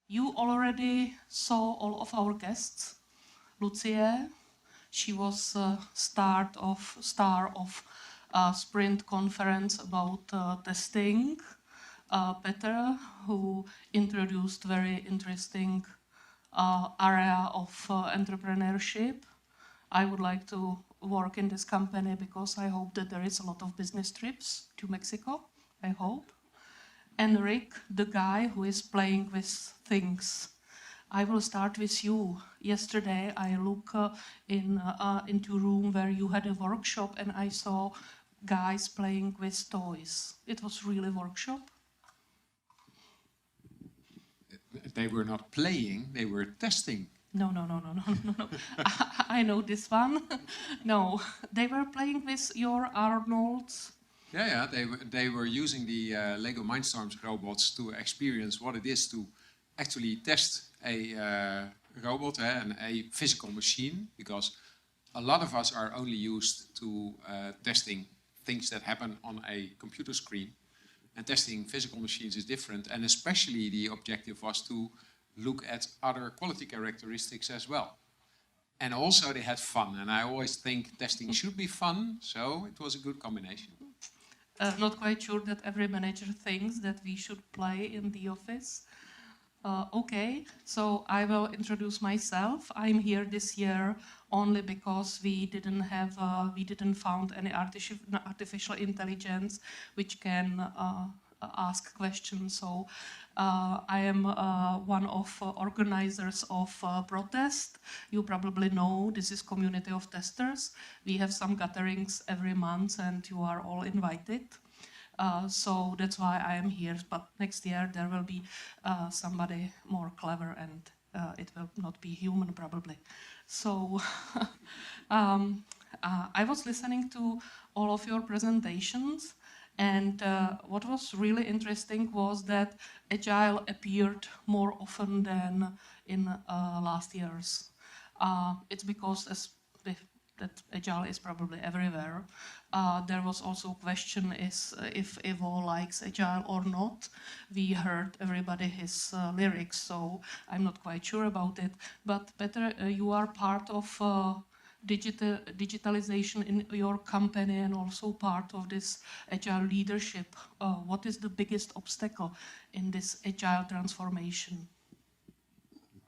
You already saw all of our guests. Lucie, she was star of sprint conference about testing. Peter, who introduced very interesting area of entrepreneurship. I would like to work in this company because I hope that there is a lot of business trips to Mexico. I hope. And Rick, the guy who is playing with things. I will start with you. Yesterday, I look into a room where you had a workshop, and I saw guys playing with toys. It was really a workshop. They were not playing; they were testing. No. I know this one. No, they were playing with your Arnold's. Yeah. They were using the Lego Mindstorms robots to experience what it is to actually test a robot and a physical machine, because a lot of us are only used to testing things that happen on a computer screen, and testing physical machines is different. And especially the objective was to look at other quality characteristics as well. And also they had fun, and I always think testing should be fun, so it was a good combination. Not quite sure that every manager thinks that we should play in the office. Okay, so I will introduce myself. I'm here this year only because we didn't found any artificial intelligence which can ask questions. So I am one of organizers of protest. You probably know this is community of testers. We have some gatherings every month, and you are all invited. So that's why I am here. But next year there will be somebody more clever, and it will not be human probably. So I was listening to all of your presentations, and what was really interesting was that Agile appeared more often than in last years. It's because that Agile is probably everywhere. There was also a question if Evo likes Agile or not. We heard everybody his lyrics, so I'm not quite sure about it. But Peter, you are part of digitalization in your company and also part of this Agile leadership. What is the biggest obstacle in this Agile transformation?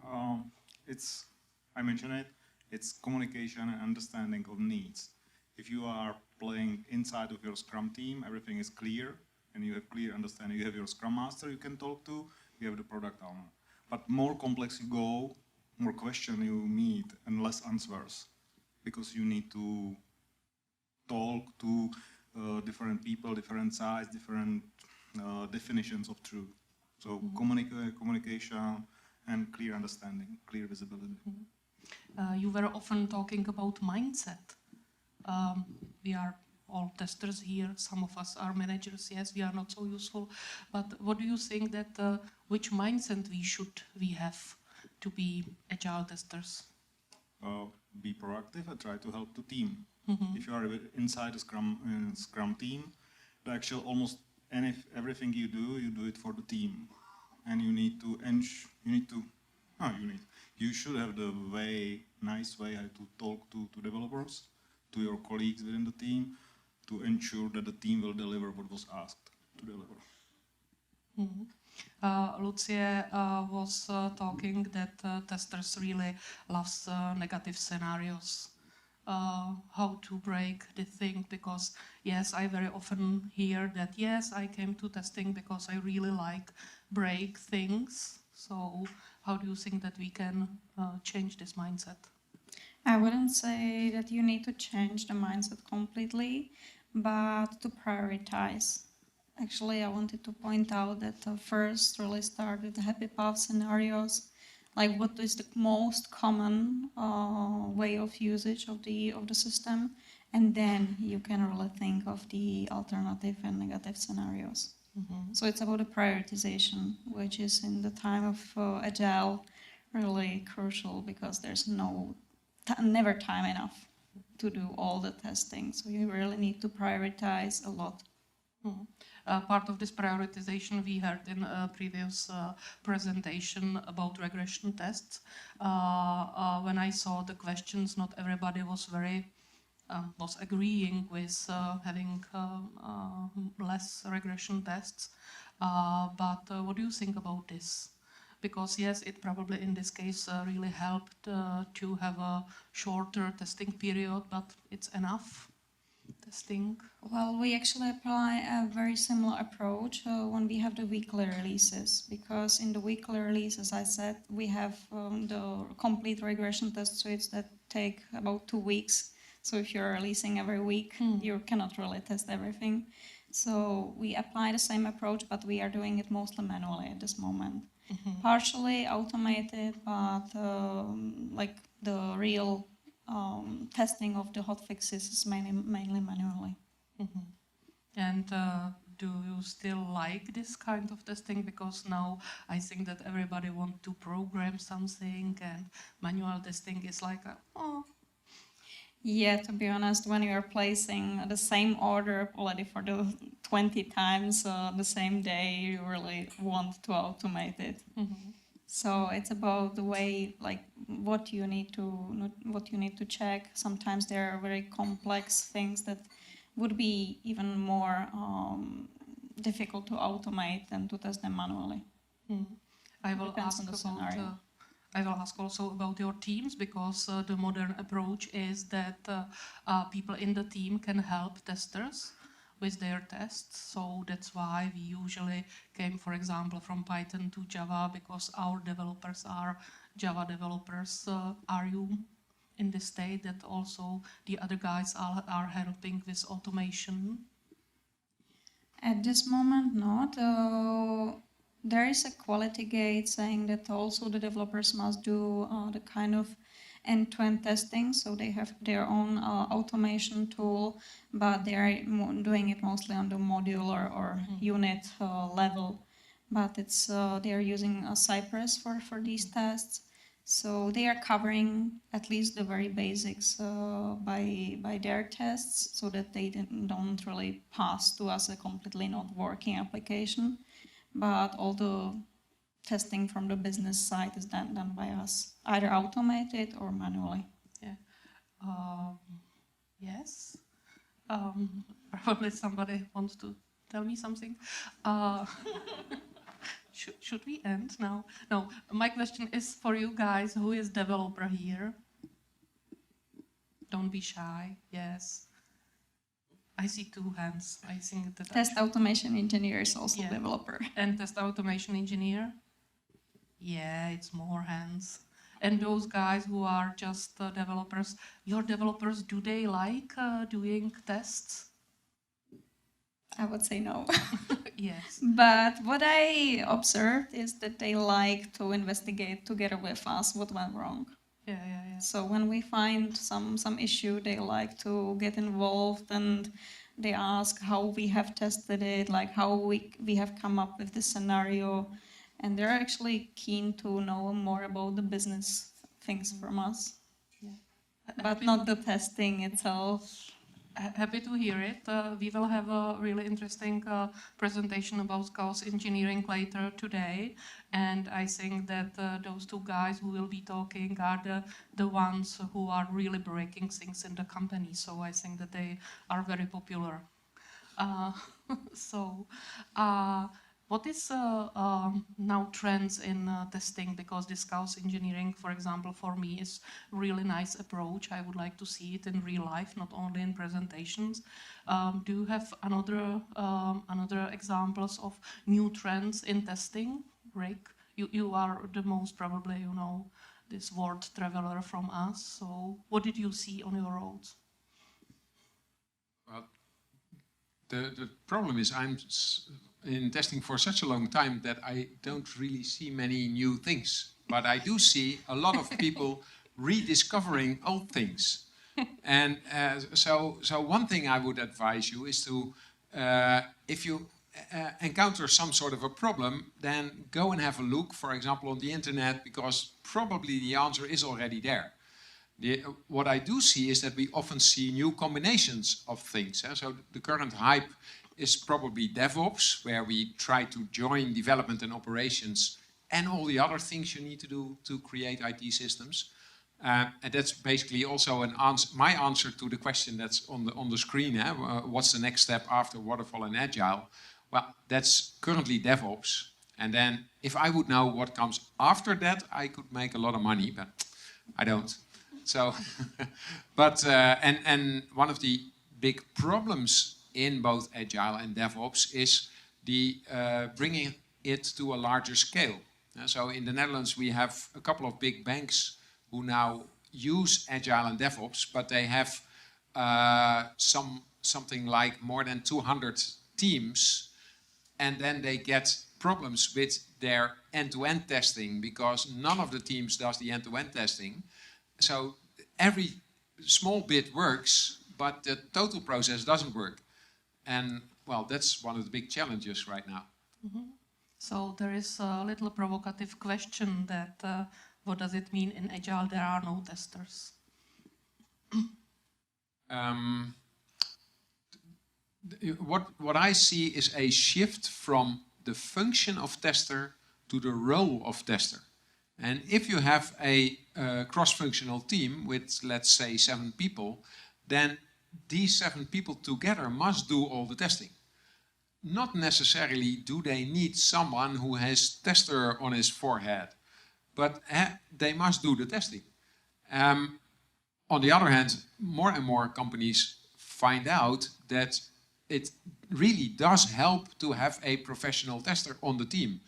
I mentioned it, it's communication and understanding of needs. If you are playing inside of your Scrum team, everything is clear, and you have clear understanding. You have your Scrum Master you can talk to, you have the product owner. But more complex you go, more questions you meet, and less answers, because you need to talk to different people, different size, different definitions of truth. So communication and clear understanding, clear visibility. You were often talking about mindset. We are all testers here. Some of us are managers. Yes, we are not so useful. But what do you think that which mindset we have to be agile testers? Be proactive and try to help the team. If you are inside a Scrum team, the actual almost everything you do it for the team, and you should have the nice way how to talk to developers, to your colleagues within the team, to ensure that the team will deliver what was asked to deliver. Lucie was talking that testers really love negative scenarios. How to break the thing, because yes, I very often hear that yes, I came to testing because I really like break things. So how do you think that we can change this mindset? I wouldn't say that you need to change the mindset completely, but to prioritize. Actually, I wanted to point out that first really start with the happy path scenarios, like what is the most common way of usage of the system, and then you can really think of the alternative and negative scenarios. So it's about a prioritization, which is in the time of Agile really crucial, because there's never time enough to do all the testing. So you really need to prioritize a lot. Part of this prioritization we heard in a previous presentation about regression tests. When I saw the questions, not everybody was was agreeing with having less regression tests. But what do you think about this? Because yes, it probably in this case really helped to have a shorter testing period, but it's enough testing. Well, we actually apply a very similar approach when we have the weekly releases, because in the weekly release, as I said, we have the complete regression test suites that take about 2 weeks. So if you're releasing every week, you cannot really test everything. So we apply the same approach, but we are doing it mostly manually at this moment. Partially automated, but like the real testing of the hotfixes is mainly manually. And do you still like this kind of testing? Because now I think that everybody wants to program something, and manual testing is like, oh. Yeah, to be honest, when you are placing the same order already for the 20 times the same day, you really want to automate it. So it's about the way, like what you need to check. Sometimes there are very complex things that would be even more difficult to automate than to test them manually. I will Depends ask on the about. scenario. I will ask also about your teams, because the modern approach is that people in the team can help testers with their tests. So that's why we usually came, for example, from Python to Java, because our developers are Java developers. Are you in the state that also the other guys are helping with automation? At this moment, not. There is a quality gate saying that also the developers must do the kind of end-to-end testing, so they have their own automation tool, but they are doing it mostly on the modular or unit level. But it's they are using Cypress for these tests, so they are covering at least the very basics by their tests, so that they don't really pass to us a completely not working application. But all the testing from the business side is done by us, either automated or manually. Yeah. Yes. Probably somebody wants to tell me something. Should we end now? No. My question is for you guys. Who is developer here? Don't be shy. Yes. I see 2 hands. I think that Test automation engineer is also developer. And test automation engineer? Yeah, it's more hands. And those guys who are just developers, your developers, do they like doing tests? I would say no. Yes. But what I observed is that they like to investigate together with us what went wrong. Yeah. So when we find some issue, they like to get involved, and they ask how we have tested it, like how we have come up with the scenario, and they're actually keen to know more about the business things from us, but not the testing itself. Happy to hear it. We will have a really interesting presentation about chaos engineering later today. And I think that those 2 guys who will be talking are the ones who are really breaking things in the company. So I think that they are very popular. What is now trends in testing? Because this chaos engineering, for example, for me is really nice approach. I would like to see it in real life, not only in presentations. Do you have another examples of new trends in testing? Rick, you are the most probably, this world traveler from us. So what did you see on your roads? Well, the problem is I'm in testing for such a long time that I don't really see many new things. But I do see a lot of people rediscovering old things. And so one thing I would advise you is to, if you encounter some sort of a problem, then go and have a look, for example, on the internet, because probably the answer is already there. What I do see is that we often see new combinations of things. So the current hype is probably DevOps, where we try to join development and operations and all the other things you need to do to create IT systems. And that's basically also my answer to the question that's on the screen. What's the next step after Waterfall and Agile? Well, that's currently DevOps. And then if I would know what comes after that, I could make a lot of money, but I don't. So, but and one of the big problems in both Agile and DevOps is the bringing it to a larger scale. So in the Netherlands, we have a couple of big banks who now use Agile and DevOps, but they have something like more than 200 teams, and then they get problems with their end-to-end testing because none of the teams does the end-to-end testing. So every small bit works, but the total process doesn't work. And well, that's one of the big challenges right now. Mm-hmm. So there is a little provocative question that what does it mean in Agile there are no testers? What I see is a shift from the function of tester to the role of tester. And if you have a cross-functional team with, let's say, 7 people, then these 7 people together must do all the testing. Not necessarily do they need someone who has tester on his forehead, but they must do the testing. On the other hand, more and more companies find out that it really does help to have a professional tester on the team.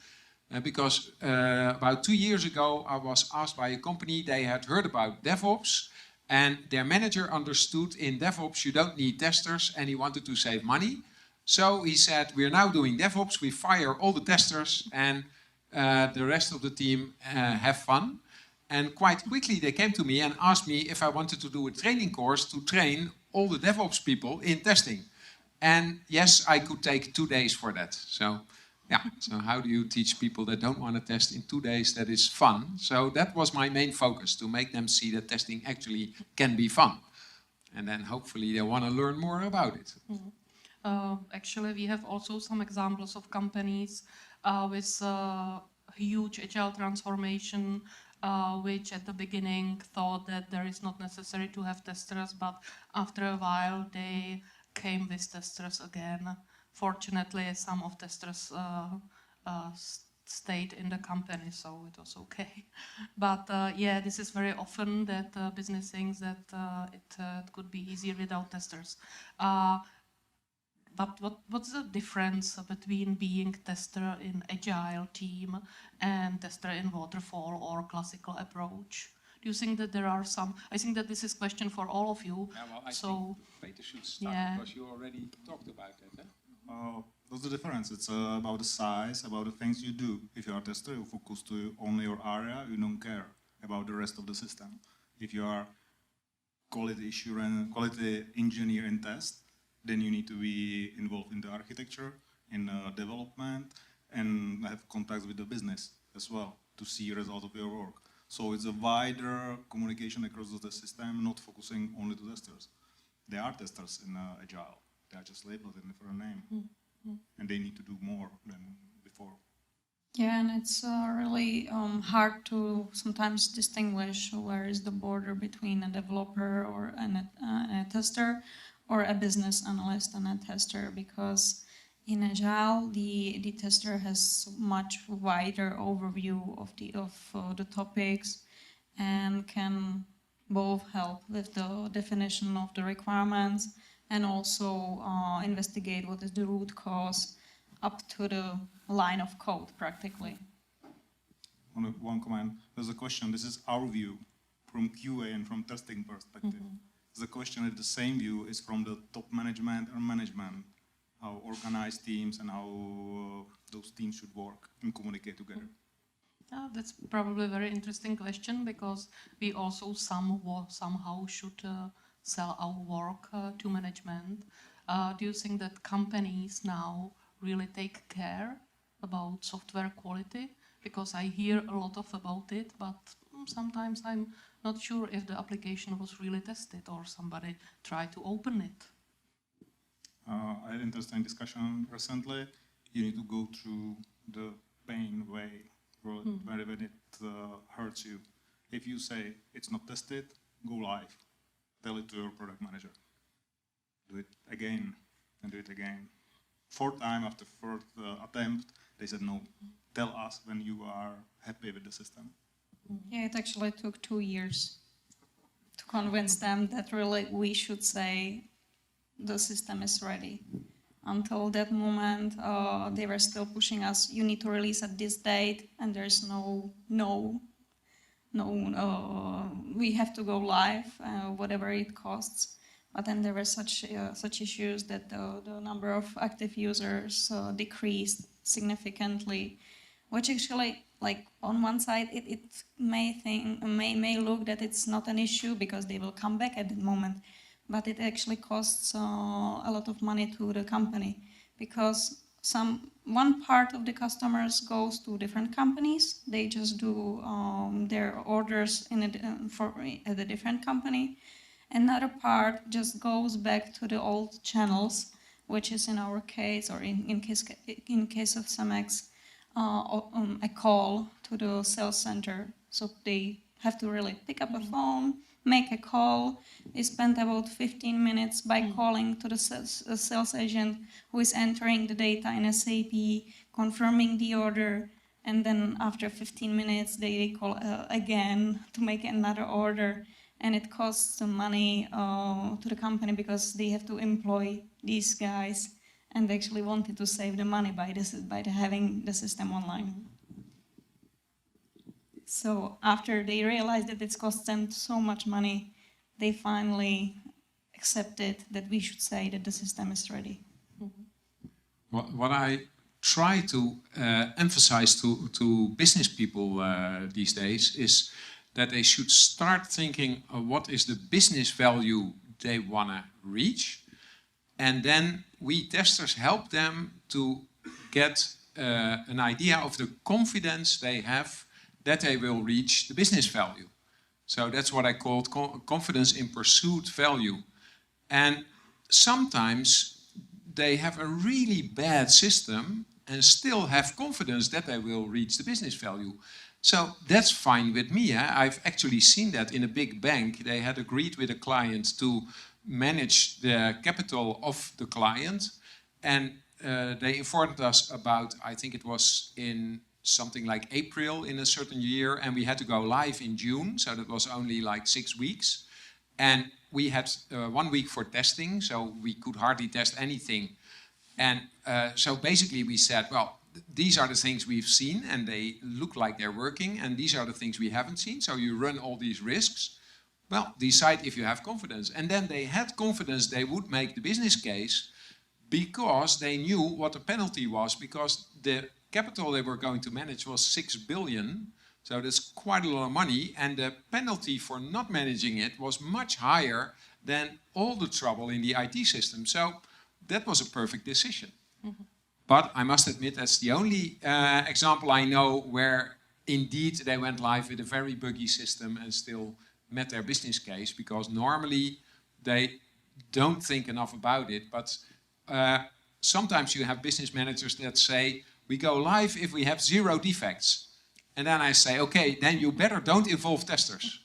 Because about 2 years ago, I was asked by a company, they had heard about DevOps, and their manager understood in DevOps you don't need testers, and he wanted to save money. So he said, we're now doing DevOps, we fire all the testers, and the rest of the team have fun. And quite quickly they came to me and asked me if I wanted to do a training course to train all the DevOps people in testing. And yes, I could take 2 days for that. So yeah, so how do you teach people that don't want to test in 2 days that is fun? So that was my main focus, to make them see that testing actually can be fun. And then hopefully they want to learn more about it. Mm-hmm. Actually, we have also some examples of companies with huge agile transformation, which at the beginning thought that there is not necessary to have testers, but after a while they came with testers again. Fortunately, some of testers stayed in the company, so it was okay. But yeah, this is very often that business thinks that it could be easier without testers. But what's the difference between being tester in agile team and tester in waterfall or classical approach? Do you think that there are some? I think that this is a question for all of you. Yeah, well, I so think Peter should start, yeah, because you already talked about that. What's the difference? It's about the size, about the things you do. If you are a tester, you focus to only your area, you don't care about the rest of the system. If you are quality assurance, quality engineer in test, then you need to be involved in the architecture, in development, and have contacts with the business as well to see results of your work. So it's a wider communication across the system, not focusing only to testers. There are testers in Agile. They are just labeled in a different name. Mm-hmm. And they need to do more than before. Yeah, and it's really hard to sometimes distinguish where is the border between a developer or a tester, or a business analyst and a tester, because in Agile the tester has much wider overview of the topics and can both help with the definition of the requirements and also investigate what is the root cause up to the line of code practically. One comment, there's a question, this is our view from QA and from testing perspective. Mm-hmm. The question is the same view is from the top management and management, how organized teams and how those teams should work and communicate together. That's probably a very interesting question, because we also somehow should sell our work to management. Do you think that companies now really take care about software quality? Because I hear a lot about it, but sometimes I'm not sure if the application was really tested or somebody tried to open it. I had interesting discussion recently. You need to go through the pain way, when it hurts you. If you say it's not tested, go live. Tell it to your product manager. Do it again and do it again. Fourth time after fourth attempt, they said no. Tell us when you are happy with the system. Yeah, it actually took 2 years to convince them that really we should say the system is ready. Until that moment, they were still pushing us, you need to release at this date, and there's no, we have to go live, whatever it costs. But then there were such issues that the number of active users decreased significantly, which actually, like on one side, it may look that it's not an issue because they will come back at that moment, but it actually costs a lot of money to the company because one part of the customers goes to different companies. They just do their orders at a different company. Another part just goes back to the old channels, which is in our case, or in case of Cemex, a call to the sales center. So they have to really pick up a phone, make a call. They spend about 15 minutes by calling to the sales agent who is entering the data in SAP, confirming the order, and then after 15 minutes they call again to make another order. And it costs some money to the company because they have to employ these guys, and they actually wanted to save the money by having the system online. So after they realized that it costs them so much money, they finally accepted that we should say that the system is ready. What I try to emphasize to business people these days is that they should start thinking of what is the business value they want to reach, and then we testers help them to get an idea of the confidence they have that they will reach the business value. So that's what I called confidence in pursued value. And sometimes they have a really bad system and still have confidence that they will reach the business value. So that's fine with me. I've actually seen that in a big bank. They had agreed with a client to manage the capital of the client, and they informed us about, I think it was in something like April in a certain year, and we had to go live in June, so that was only like 6 weeks. And we had 1 week for testing, so we could hardly test anything. And so basically we said, well, these are the things we've seen and they look like they're working, and these are the things we haven't seen. So you run all these risks. Well, decide if you have confidence. And then they had confidence they would make the business case because they knew what the penalty was, because the capital they were going to manage was 6 billion. So that's quite a lot of money. And the penalty for not managing it was much higher than all the trouble in the IT system. So that was a perfect decision. Mm-hmm. But I must admit, that's the only example I know where indeed they went live with a very buggy system and still met their business case, because normally they don't think enough about it. But sometimes you have business managers that say, we go live if we have 0 defects. And then I say, okay, then you better don't involve testers.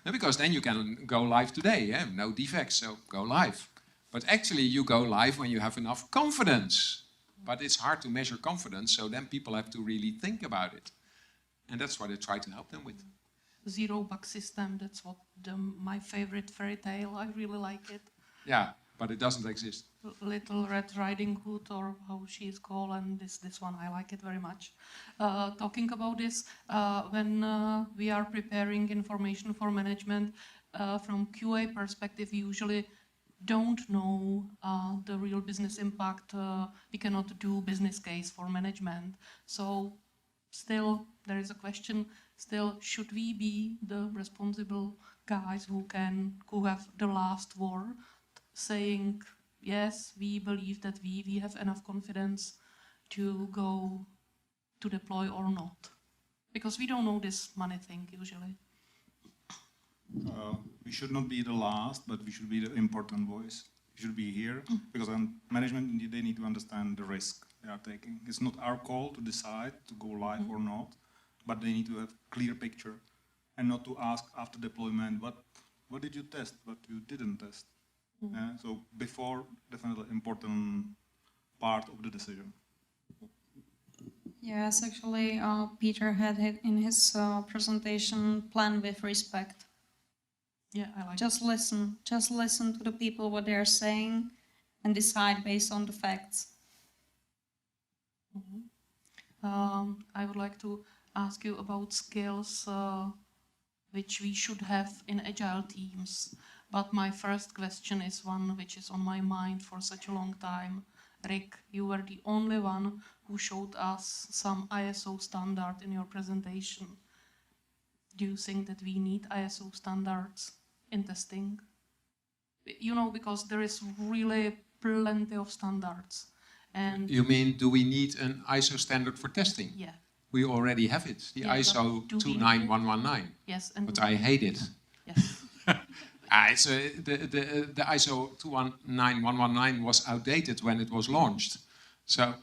Because then you can go live today, yeah? No defects, so go live. But actually you go live when you have enough confidence. But it's hard to measure confidence, so then people have to really think about it. And that's what I try to help them with. 0 bug system, that's what my favorite fairy tale, I really like it. Yeah, but it doesn't exist. Little Red Riding Hood, or how she is called, and this one, I like it very much. Talking about this, when we are preparing information for management, from QA perspective, we usually don't know the real business impact. We cannot do business case for management. So still, there is a question, still, should we be the responsible guys who have the last word, saying, yes, we believe that we have enough confidence to go to deploy or not? Because we don't know this money thing usually. We should not be the last, but we should be the important voice. you should be here, because management, they need to understand the risk they are taking. It's not our call to decide to go live or not, but they need to have clear picture and not to ask after deployment, what did you test, what you didn't test. So before, definitely important part of the decision. Yes, actually, Peter had it in his presentation, plan with respect. Yeah, I like Just listen to the people, what they're saying, and decide based on the facts. I would like to ask you about skills which we should have in agile teams. But my first question is one which is on my mind for such a long time. Rick, you were the only one who showed us some ISO standard in your presentation. Do you think that we need ISO standards in testing? You know, because there is really plenty of standards. And You mean, do we need an ISO standard for testing? yeah. We already have it, the Yeah, ISO but do we need it? 29119. Yes, and But I hate it. yes. It's, the ISO 29119 was outdated when it was launched. So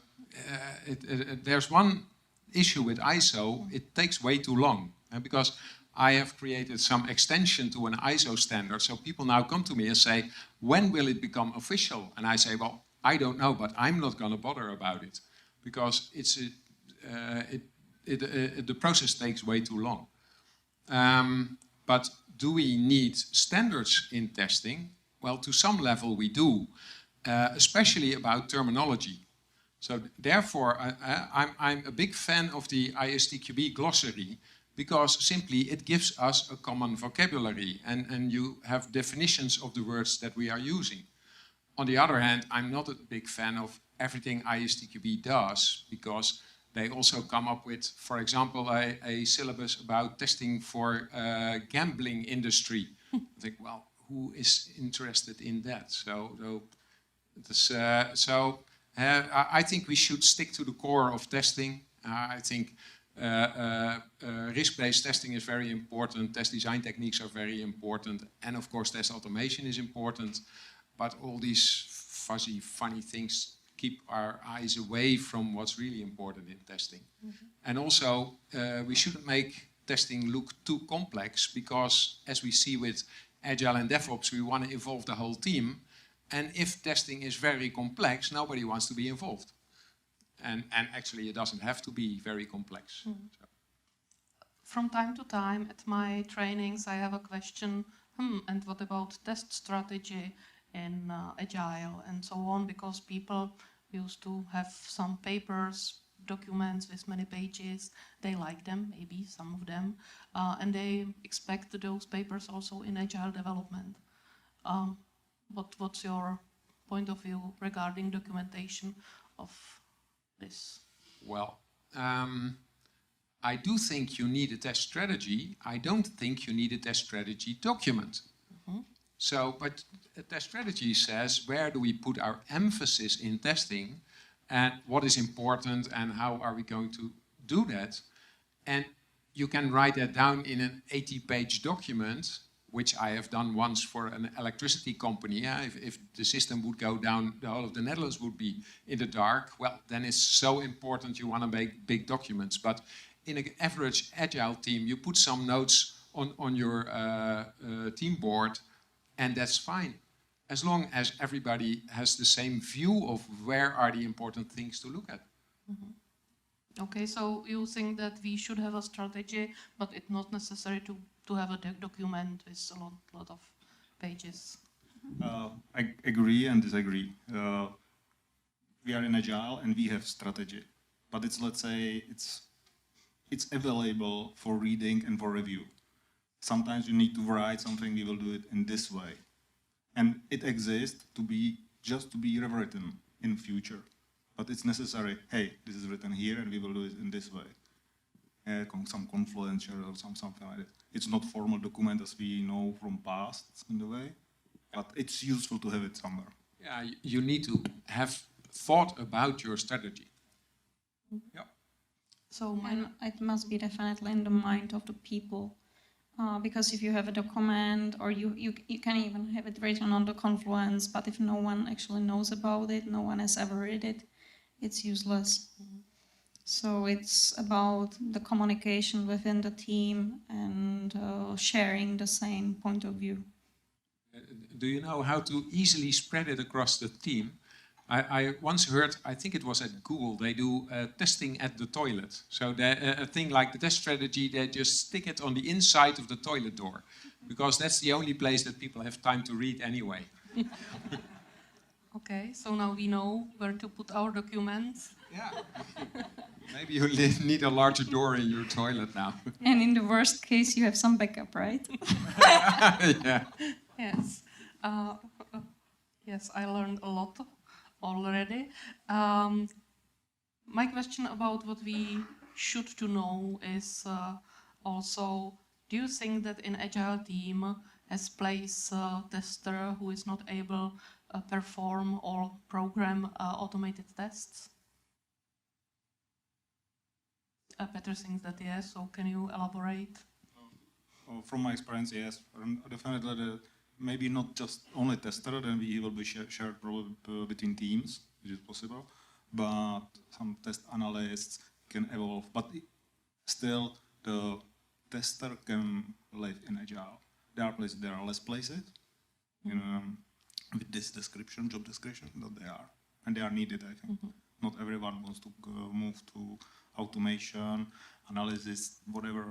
there's one issue with ISO, it takes way too long. Because I have created some extension to an ISO standard. So people now come to me and say, when will it become official? And I say, well, I don't know, but I'm not going to bother about it. Because it's the process takes way too long. But do we need standards in testing? Well, to some level we do, especially about terminology. So therefore, I'm a big fan of the ISTQB glossary, because simply it gives us a common vocabulary and you have definitions of the words that we are using. On the other hand, I'm not a big fan of everything ISTQB does, because they also come up with, for example, a syllabus about testing for gambling industry. I think, well, who is interested in that? I think we should stick to the core of testing. I think risk-based testing is very important. Test design techniques are very important. And of course, test automation is important. But all these fuzzy, funny things keep our eyes away from what's really important in testing. And also, we shouldn't make testing look too complex, because as we see with Agile and DevOps, we want to involve the whole team. And if testing is very complex, nobody wants to be involved. And actually, it doesn't have to be very complex. So. From time to time at my trainings, I have a question, and what about test strategy in Agile and so on, because people used to have some papers, documents with many pages. They like them, maybe some of them, and they expect those papers also in Agile development. What's your point of view regarding documentation of this? Well, I do think you need a test strategy. I don't think you need a test strategy document. So, but a test strategy says, where do we put our emphasis in testing, and what is important, and how are we going to do that? And you can write that down in an 80-page document, which I have done once for an electricity company. Yeah, if the system would go down, the whole of the Netherlands would be in the dark. Well, then it's so important you want to make big documents. But in an average Agile team, you put some notes on your team board, and that's fine, as long as everybody has the same view of where are the important things to look at. Okay, so you think that we should have a strategy, but it's not necessary to have a document with a lot of pages. I agree and disagree. We are in Agile and we have strategy, but it's, let's say, it's available for reading and for review. Sometimes you need to write something, we will do it in this way. And it exists to be rewritten in future. But it's necessary, hey, this is written here and we will do it in this way. Some confluential or something like that. It's not formal document as we know from past in the way, but it's useful to have it somewhere. Yeah, you need to have thought about your strategy. Yeah. So And it must be definitely in the mind of the people. because if you have a document or you can even have it written on the Confluence, but if no one actually knows about it, no one has ever read it, it's useless. So it's about the communication within the team and sharing the same point of view. Do you know how to easily spread it across the team? I once heard, I think it was at Google, they do testing at the toilet. So a thing like the test strategy, they just stick it on the inside of the toilet door, because that's the only place that people have time to read anyway. Okay, so now we know where to put our documents. Yeah. Maybe you need a larger door in your toilet now. And in the worst case, you have some backup, right? Yeah. Yes. Yes, I learned a lot already. My question about what we should to know is also, do you think that in Agile team has place tester who is not able perform or program automated tests? Peter thinks that yes, so can you elaborate? From my experience, yes, definitely. Maybe not just only tester, then we will be shared probably between teams, which is possible, but some test analysts can evolve. But still, the tester can live in Agile. There are places, there are less places, with this description, job description, that they are, and they are needed, I think. Not everyone wants to move to automation, analysis, whatever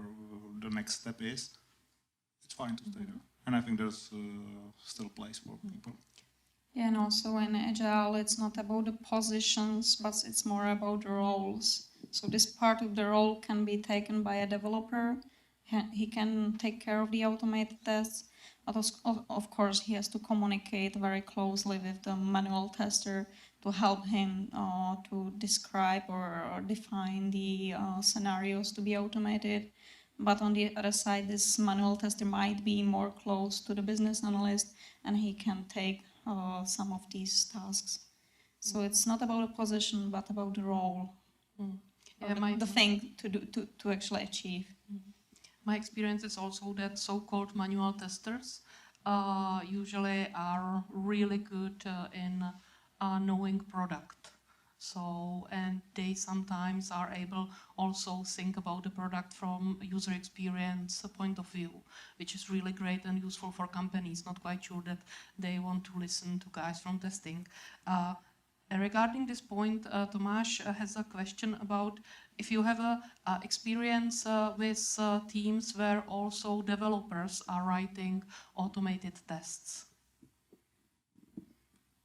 the next step is. It's fine to stay there. And I think there's still a place for people. Yeah, and also in Agile, it's not about the positions, but it's more about the roles. So this part of the role can be taken by a developer. He can take care of the automated tests, but of course he has to communicate very closely with the manual tester to help him to describe or define the scenarios to be automated. But on the other side, this manual tester might be more close to the business analyst, and he can take some of these tasks. So it's not about a position, but about the role, the thing to do to actually achieve. My experience is also that so-called manual testers usually are really good in knowing product. So, and they sometimes are able also think about the product from user experience point of view, which is really great and useful for companies. Not quite sure that they want to listen to guys from testing. Regarding this point, Tomáš has a question about if you have a experience with teams where also developers are writing automated tests.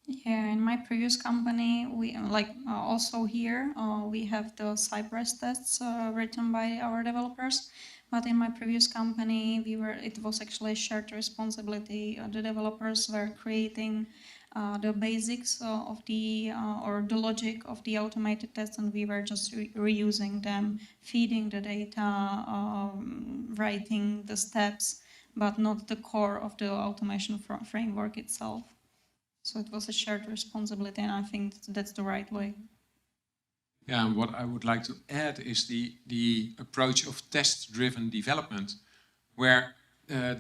Yeah, in my previous company, we also here we have the Cypress tests written by our developers. But in my previous company, it was actually a shared responsibility. The developers were creating the basics of the or the logic of the automated tests, and we were just reusing them, feeding the data, writing the steps, but not the core of the automation framework itself. So it was a shared responsibility, and I think that's the right way. Yeah, and what I would like to add is the approach of test-driven development, where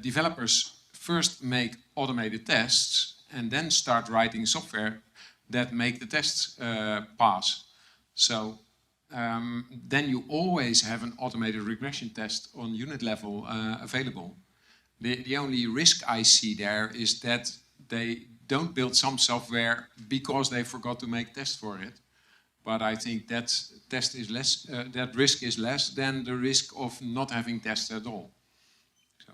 developers first make automated tests and then start writing software that make the tests pass. So then you always have an automated regression test on unit level available. The only risk I see there is that they don't build some software because they forgot to make tests for it. But I think that test is less. That risk is less than the risk of not having tests at all. So,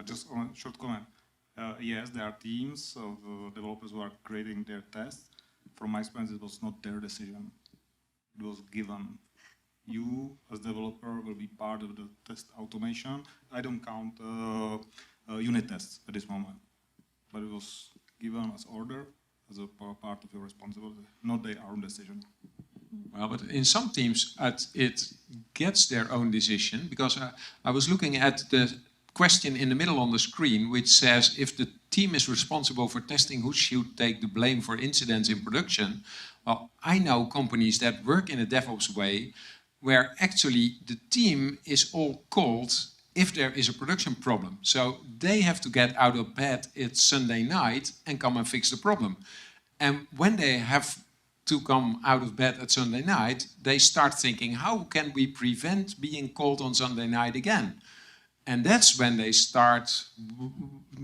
just on a short comment. Yes, there are teams of developers who are creating their tests. From my experience, it was not their decision. It was given. You, as developer, will be part of the test automation. I don't count unit tests at this moment, but it was given as order, as a part of your responsibility, not their own decision. Well, but in some teams it gets their own decision, because I was looking at the question in the middle on the screen, which says if the team is responsible for testing, who should take the blame for incidents in production? Well, I know companies that work in a DevOps way, where actually the team is all called if there is a production problem. So they have to get out of bed, it's Sunday night, and come and fix the problem. And when they have to come out of bed at Sunday night, they start thinking, how can we prevent being called on Sunday night again? And that's when they start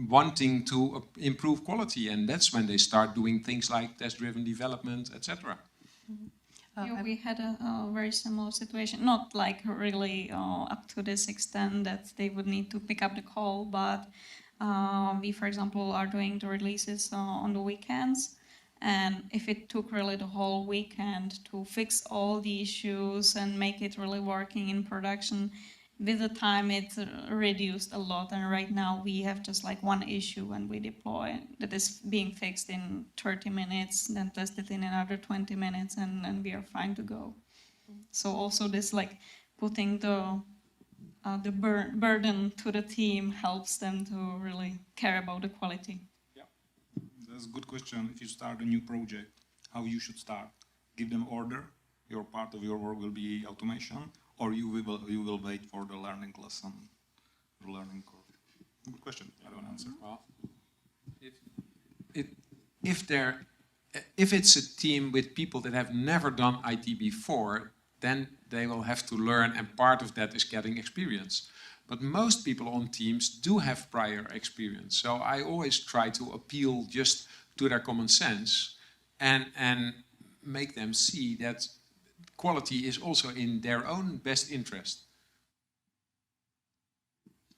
wanting to improve quality, and that's when they start doing things like test-driven development, etc. Yeah, we had a very similar situation, not like really up to this extent that they would need to pick up the call, but we, for example, are doing the releases on the weekends. And if it took really the whole weekend to fix all the issues and make it really working in production, with the time it's reduced a lot. And right now we have just like one issue when we deploy that is being fixed in 30 minutes, then tested in another 20 minutes, and we are fine to go. So also this like putting the burden to the team helps them to really care about the quality. That's a good question. If you start a new project, how you should start? Give them order. Your part of your work will be automation, or you will wait for the learning lesson, the learning curve. Good question. I don't answer. Well, if it's a team with people that have never done IT before, then they will have to learn, and part of that is getting experience. But most people on teams do have prior experience. So I always try to appeal just to their common sense and make them see that quality is also in their own best interest.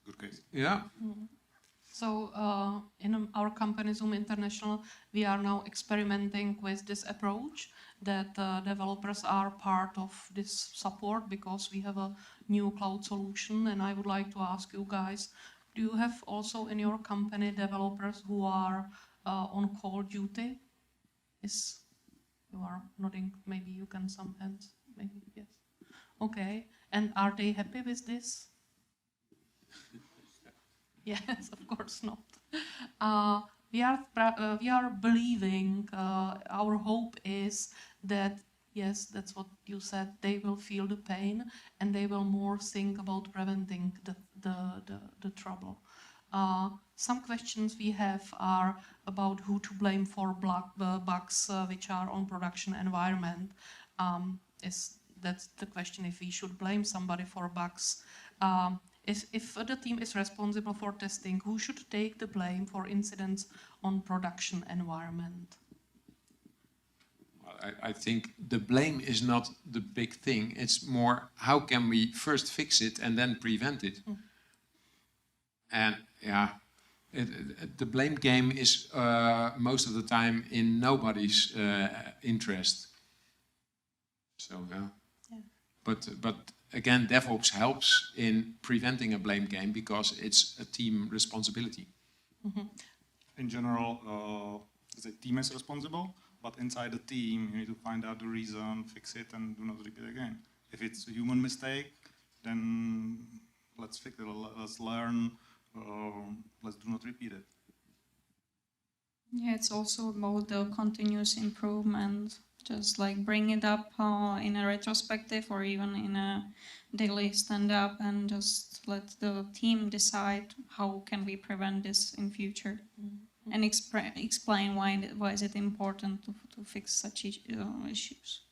Good case. Yeah. So in our company, Zoom International, we are now experimenting with this approach that developers are part of this support because we have a new cloud solution. And I would like to ask you guys, do you have also in your company developers who are on call duty? Yes, you are nodding. Maybe you can some hands. Maybe yes. Okay. And are they happy with this? Yes, of course not. We are believing, our hope is that, yes, that's what you said, they will feel the pain and they will more think about preventing the trouble. Some questions we have are about who to blame for bugs which are on production environment. That's the question, if we should blame somebody for bugs. If the team is responsible for testing, who should take the blame for incidents on production environment? Well, I think the blame is not the big thing. It's more, how can we first fix it and then prevent it? And yeah, the blame game is most of the time in nobody's interest. So yeah. But again, DevOps helps in preventing a blame game because it's a team responsibility. In general, the team is responsible, but inside the team, you need to find out the reason, fix it, and do not repeat again. If it's a human mistake, then let's fix it, let's learn, let's do not repeat it. Yeah, it's also about the continuous improvement. Just like bring it up in a retrospective or even in a daily stand-up and just let the team decide how can we prevent this in future. And explain why is it important to fix such issues.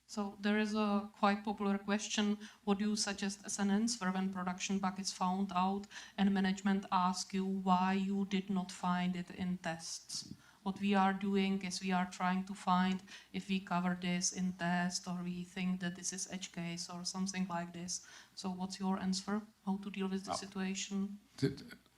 So there is a quite popular question, what do you suggest as an answer when production bug is found out and management asks you why you did not find it in tests? What we are doing is we are trying to find if we cover this in test or we think that this is edge case or something like this. So what's your answer? How to deal with the situation?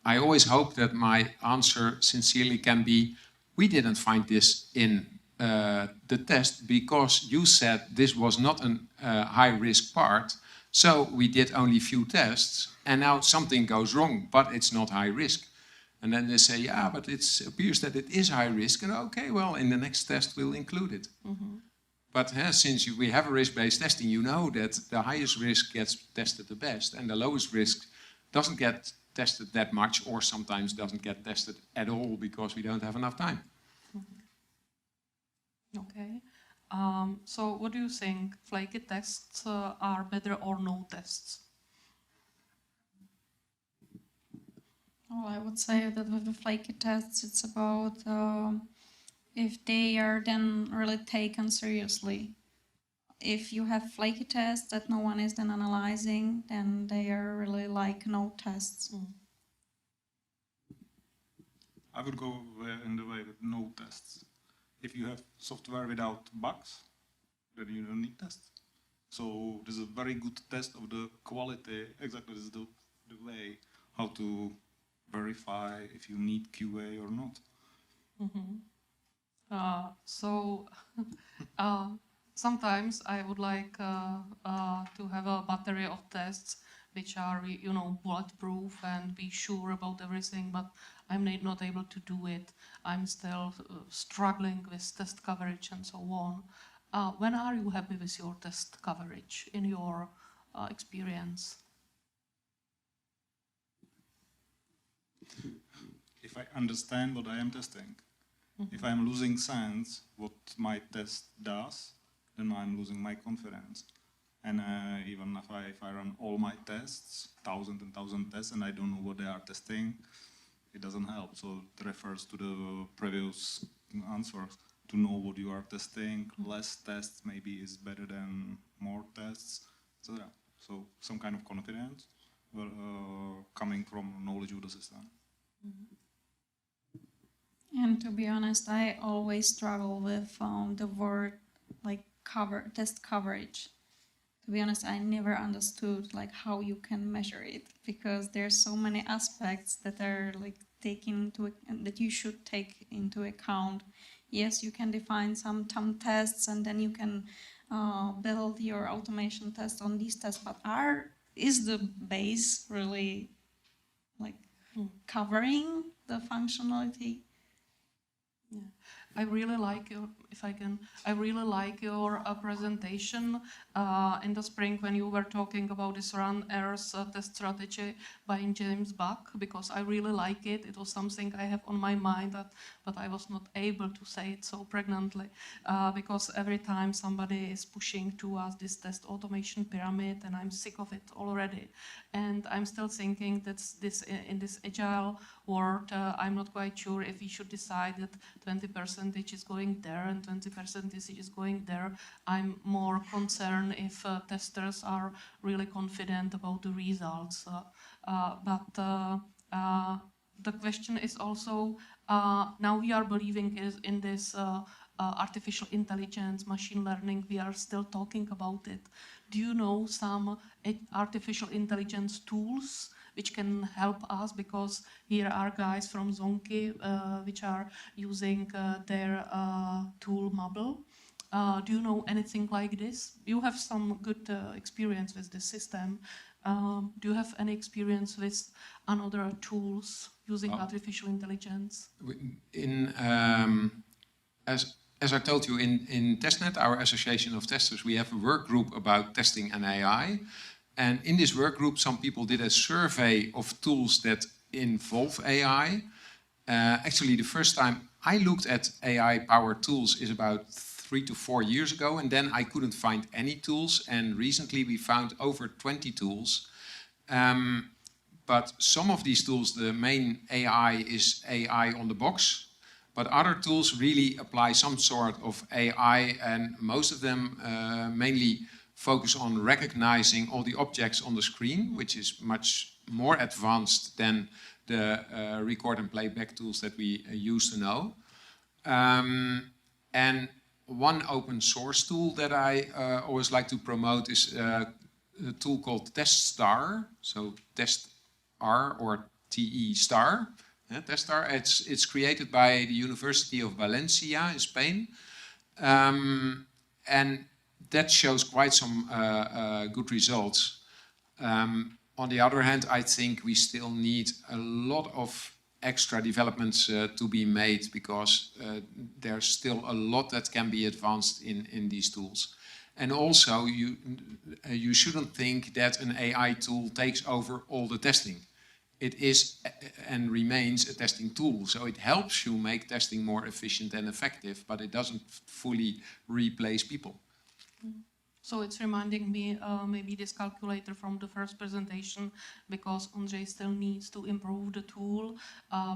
I always hope that my answer sincerely can be, we didn't find this in the test because you said this was not a high-risk part, so we did only few tests and now something goes wrong, but it's not high risk. And then they say, yeah, but it appears that it is high risk. And okay, well, in the next test, we'll include it. But since we have a risk-based testing, you know that the highest risk gets tested the best and the lowest risk doesn't get tested that much or sometimes doesn't get tested at all because we don't have enough time. Okay. So what do you think? Flaky tests are better or no tests? Well, I would say that with the flaky tests, it's about if they are then really taken seriously. If you have flaky tests that no one is then analyzing, then they are really like no tests. I would go in the way with no tests. If you have software without bugs, then you don't need tests. So this is a very good test of the quality. Exactly, this is the way how to verify if you need QA or not. So sometimes I would like to have a battery of tests which are, bulletproof and be sure about everything, but I'm not able to do it. I'm still struggling with test coverage and so on. When are you happy with your test coverage in your experience? If I understand what I am testing, if I'm losing sense what my test does, then I'm losing my confidence. And even if I run all my tests, 1,000 and 1,000 tests, and I don't know what they are testing, it doesn't help. So it refers to the previous answers. To know what you are testing, less tests maybe is better than more tests, etc. So some kind of confidence coming from knowledge of the system. And to be honest, I always struggle with the word like test coverage. To be honest, I never understood like how you can measure it, because there's so many aspects that are like that you should take into account. Yes, you can define some tests, and then you can build your automation test on these tests. But is the base really like covering the functionality? Yeah. I really like your, if I can, I really like your presentation in the spring when you were talking about this run errors test strategy by James Buck, because I really like it. It was something I have on my mind, but I was not able to say it so pregnantly, because every time somebody is pushing to us this test automation pyramid, and I'm sick of it already. And I'm still thinking that in this agile world, I'm not quite sure if we should decide that 20% is going there and 20% is going there. I'm more concerned if testers are really confident about the results. But the question is also, now we are believing in this artificial intelligence, machine learning, we are still talking about it. Do you know some artificial intelligence tools which can help us? Because here are guys from Zonky which are using their tool Mabel. Do you know anything like this? You have some good experience with this system. Do you have any experience with another tools using artificial intelligence? As I told you, in Testnet, our association of testers, we have a work group about testing and AI. And in this work group, some people did a survey of tools that involve AI. Actually, the first time I looked at AI-powered tools is about 3 to 4 years ago, and then I couldn't find any tools. And recently we found over 20 tools. But some of these tools, the main AI is AI on the box. But other tools really apply some sort of AI, and most of them mainly focus on recognizing all the objects on the screen, which is much more advanced than the record and playback tools that we used to know. And one open source tool that I always like to promote is a tool called TestStar. So TestR or TE star. TestStar. It's created by the University of Valencia in Spain. And that shows quite some good results. On the other hand, I think we still need a lot of extra developments to be made, because there's still a lot that can be advanced in these tools. And also, you shouldn't think that an AI tool takes over all the testing. It is and remains a testing tool, so it helps you make testing more efficient and effective, but it doesn't fully replace people. So it's reminding me maybe this calculator from the first presentation, because Ondřej still needs to improve the tool,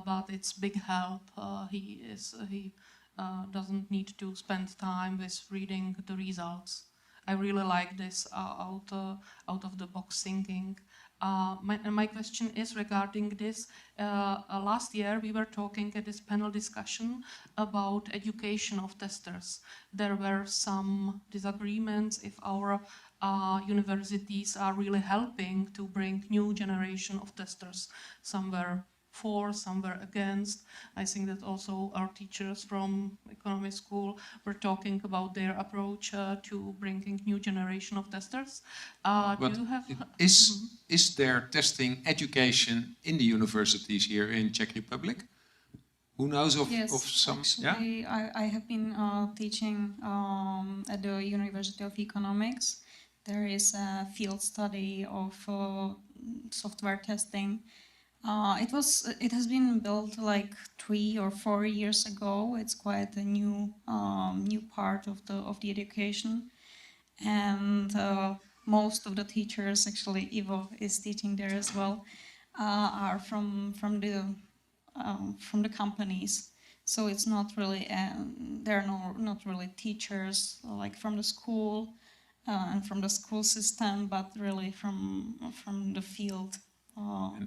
but it's big help. He doesn't need to spend time with reading the results. I really like this out of the box thinking. My question is regarding this. Last year we were talking at this panel discussion about education of testers. There were some disagreements if our universities are really helping to bring new generation of testers. Some were for, some were against. I think that also our teachers from economy school were talking about their approach to bringing new generation of testers. Do But you have? is there testing education in the universities here in Czech Republic? Who knows of some? Actually, I have been teaching at the University of Economics. There is a field study of software testing. It has been built like 3 or 4 years ago. It's quite a new part of the education, and most of the teachers, actually Ivo is teaching there as well, are from the companies. So it's not really they're not really teachers like from the school and from the school system, but really from the field.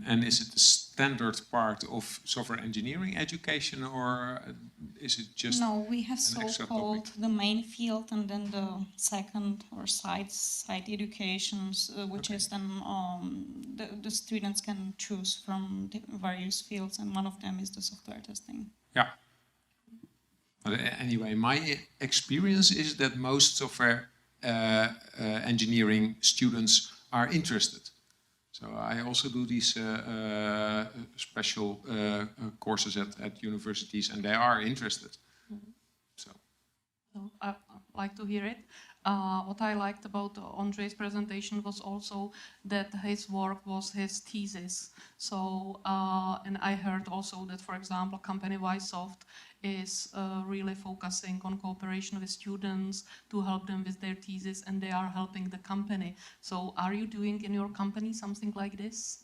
And is it the standard part of software engineering education, or is it just no? We have an extra so-called topic? the main field, and then the second or side educations, which is then the students can choose from the various fields, and one of them is the software testing. Yeah. But anyway, my experience is that most software engineering students are interested. So I also do these special courses at universities, and they are interested. So I like to hear it. What I liked about Ondřej's presentation was also that his work was his thesis. So, and I heard also that, for example, company Ysoft is really focusing on cooperation with students to help them with their thesis, and they are helping the company. So are you doing in your company something like this?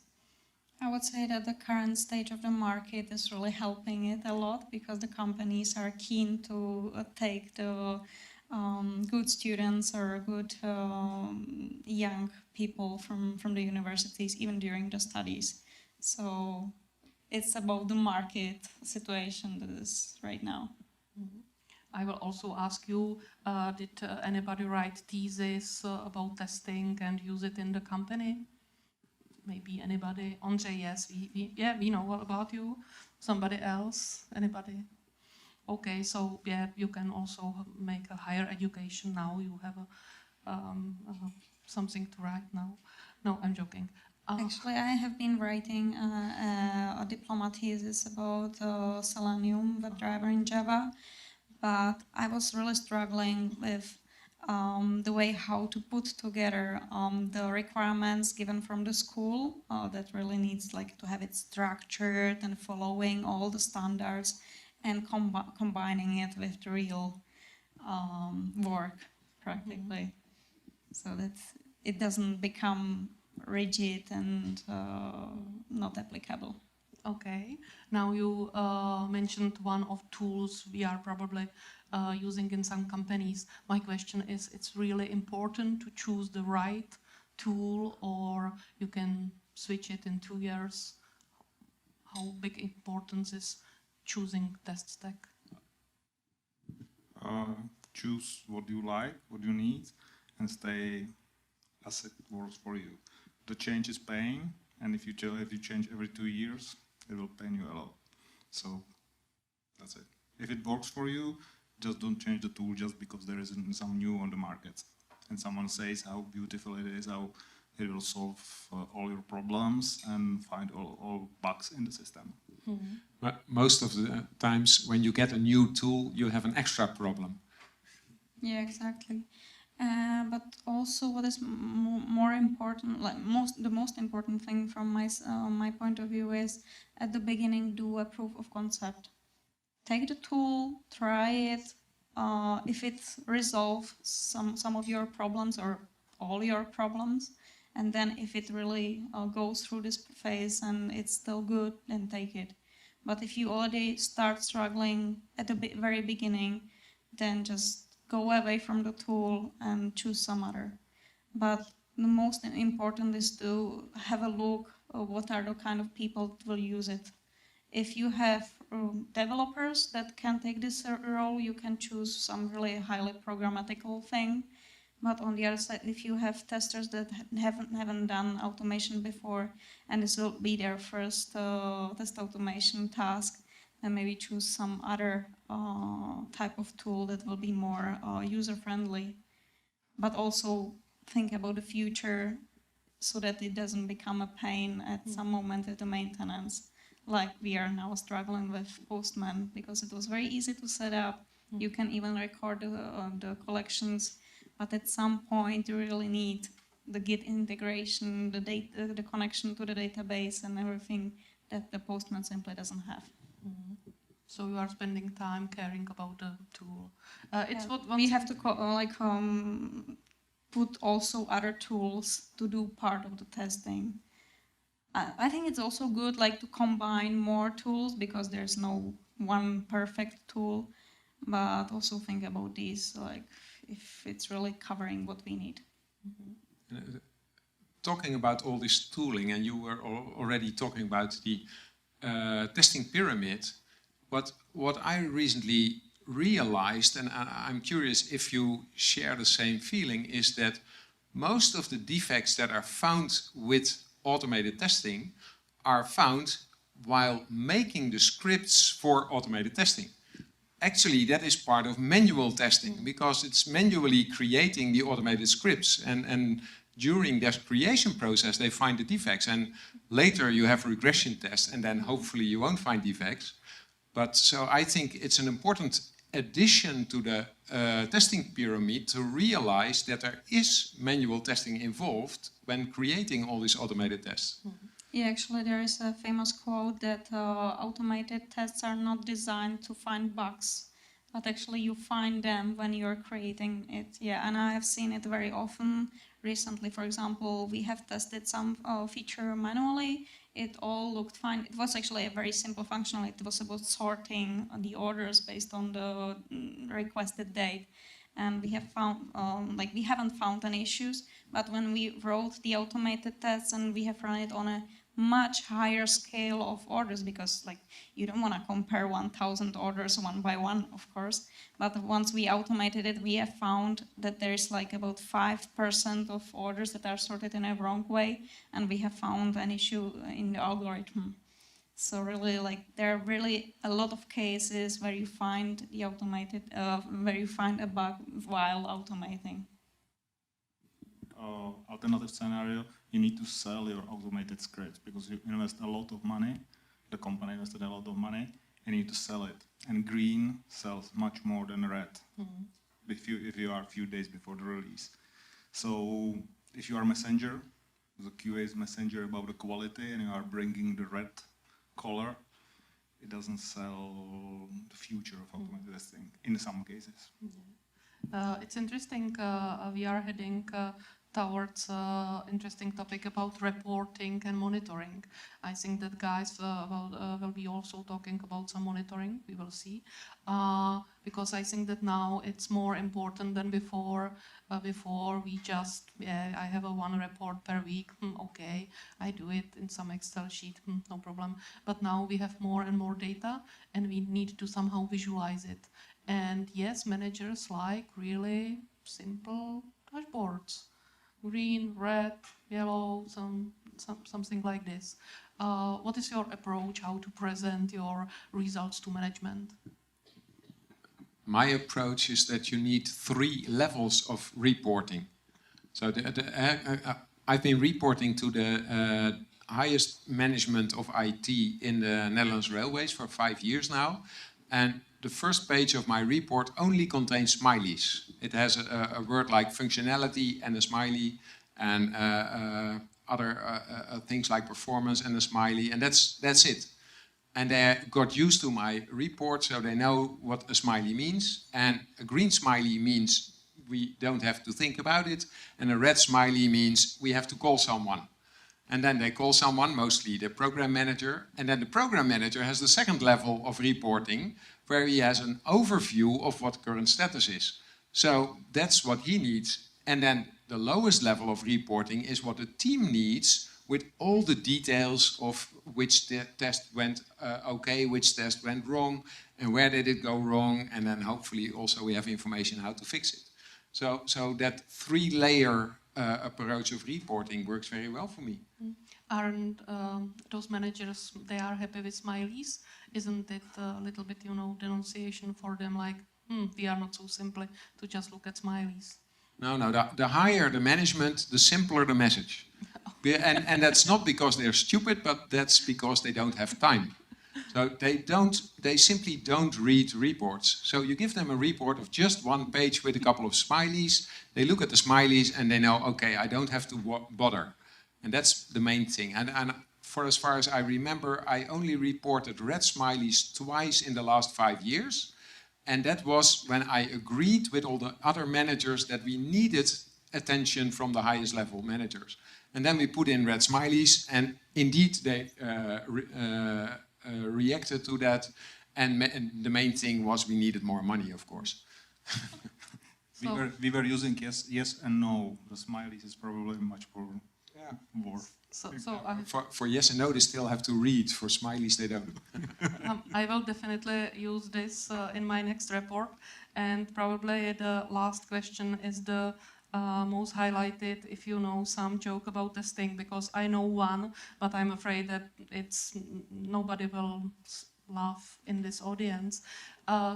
I would say that the current stage of the market is really helping it a lot, because the companies are keen to take the good students or good young people from the universities, even during the studies. So it's about the market situation that is right now. I will also ask you, did anybody write thesis about testing and use it in the company? Maybe anybody? Ondřej, yes, we know all about you. Somebody else? Anybody? Okay, so yeah, you can also make a higher education now. You have something to write now. No, I'm joking. Actually, I have been writing a diploma thesis about Selenium WebDriver in Java, but I was really struggling with the way how to put together the requirements given from the school that really needs like to have it structured and following all the standards, and combining it with the real work practically, so that it doesn't become rigid and not applicable. Okay. Now you mentioned one of tools we are probably using in some companies. My question is, it's really important to choose the right tool, or you can switch it in 2 years? How big importance is choosing test stack? Choose what you like, what you need, and stay as it works for you. The change is paying, and if you change every 2 years, it will pay you a lot. So that's it. If it works for you, just don't change the tool just because there is some new on the market, and someone says how beautiful it is, how it will solve all your problems and find all bugs in the system. Mm-hmm. but most of the times when you get a new tool, you have an extra problem. Yeah, exactly. But also, what is more important, like the most important thing from my point of view is, at the beginning, do a proof of concept. Take the tool, try it, if it resolves some of your problems or all your problems, and then if it really goes through this phase and it's still good, then take it. But if you already start struggling at the very beginning, then just go away from the tool and choose some other. But the most important is to have a look at what are the kind of people that will use it. If you have developers that can take this role, you can choose some really highly programmatical thing. But on the other side, if you have testers that haven't done automation before, and this will be their first test automation task, then maybe choose some other type of tool that will be more user-friendly. But also think about the future so that it doesn't become a pain at some moment at the maintenance, like we are now struggling with Postman, because it was very easy to set up. You can even record the collections, but at some point you really need the Git integration, the connection to the database and everything that the Postman simply doesn't have. So you are spending time caring about the tool. It's what we have to put also other tools to do part of the testing. I think it's also good to combine more tools, because there's no one perfect tool, but also think about these, if it's really covering what we need. Talking about all this tooling, and you were already talking about the testing pyramid, what I recently realized, and I'm curious if you share the same feeling, is that most of the defects that are found with automated testing are found while making the scripts for automated testing. Actually, that is part of manual testing, because it's manually creating the automated scripts, and during that creation process they find the defects, and later you have regression tests, and then hopefully you won't find defects. But so I think it's an important addition to the testing pyramid to realize that there is manual testing involved when creating all these automated tests. Yeah, actually there is a famous quote that automated tests are not designed to find bugs, but actually you find them when you're creating it. Yeah, and I have seen it very often. Recently, for example, we have tested some feature manually. It all looked fine. It was actually a very simple function. It was about sorting the orders based on the requested date. And we have found, we haven't found any issues, but when we wrote the automated tests and we have run it on a much higher scale of orders, because you don't want to compare 1,000 orders one by one, of course, but once we automated it, we have found that there's about 5% of orders that are sorted in a wrong way, and we have found an issue in the algorithm. So really, there are really a lot of cases where you find the automated, where you find a bug while automating. Alternative scenario, you need to sell your automated scripts, because you invest a lot of money, the company invested a lot of money, and you need to sell it. And green sells much more than red if you are a few days before the release. So if you are a messenger, the QA is messenger about the quality, and you are bringing the red color, it doesn't sell the future of automated testing in some cases. It's interesting. We are heading towards interesting topic about reporting and monitoring. I think that guys will be also talking about some monitoring. We will see, because I think that now it's more important than before. Before we just, I have one report per week. Okay, I do it in some Excel sheet. No problem. But now we have more and more data, and we need to somehow visualize it. And yes, managers like really simple dashboards. Green, red, yellow, something like this. What is your approach, how to present your results to management? My approach is that you need 3 levels of reporting. So I've been reporting to the highest management of IT in the Netherlands Railways for 5 years now. And the first page of my report only contains smileys. It has a word like functionality and a smiley, and other things like performance and a smiley, and that's it. And they got used to my report, so they know what a smiley means. And a green smiley means we don't have to think about it. And a red smiley means we have to call someone. And then they call someone, mostly the program manager. And then the program manager has the second level of reporting, where he has an overview of what current status is. So that's what he needs. And then the lowest level of reporting is what the team needs, with all the details of which test went okay, which test went wrong, and where did it go wrong, and then hopefully also we have information how to fix it. So that three-layer approach of reporting works very well for me. Aren't those managers, they are happy with smileys? Isn't it a little bit, denunciation for them, like, we are not so simple to just look at smileys? No, the higher the management, the simpler the message. And that's not because they're stupid, but that's because they don't have time. So they simply don't read reports. So you give them a report of just one page with a couple of smileys. They look at the smileys and they know, okay, I don't have to bother. And that's the main thing. And for as far as I remember, I only reported red smileys twice in the last 5 years. And that was when I agreed with all the other managers that we needed attention from the highest level managers. And then we put in red smileys, and indeed they reacted to that. And the main thing was we needed more money, of course. We were using yes and no. The smileys is probably much more. For yes and no, they still have to read. For smileys, they don't. I will definitely use this in my next report. And probably the last question is the most highlighted, if you know some joke about testing, because I know one, but I'm afraid that nobody will laugh in this audience.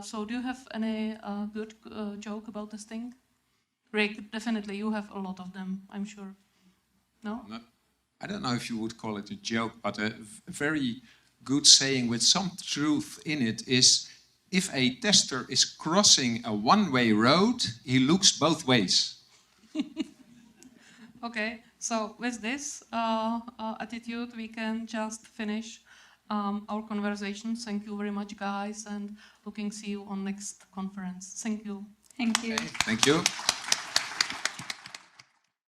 So do you have any good joke about testing? Rick, definitely, you have a lot of them, I'm sure. No? I don't know if you would call it a joke, but a very good saying with some truth in it is, if a tester is crossing a one-way road, he looks both ways. Okay, so with this attitude, we can just finish our conversation. Thank you very much, guys, and see you on next conference. Thank you. Thank you. Okay, thank you.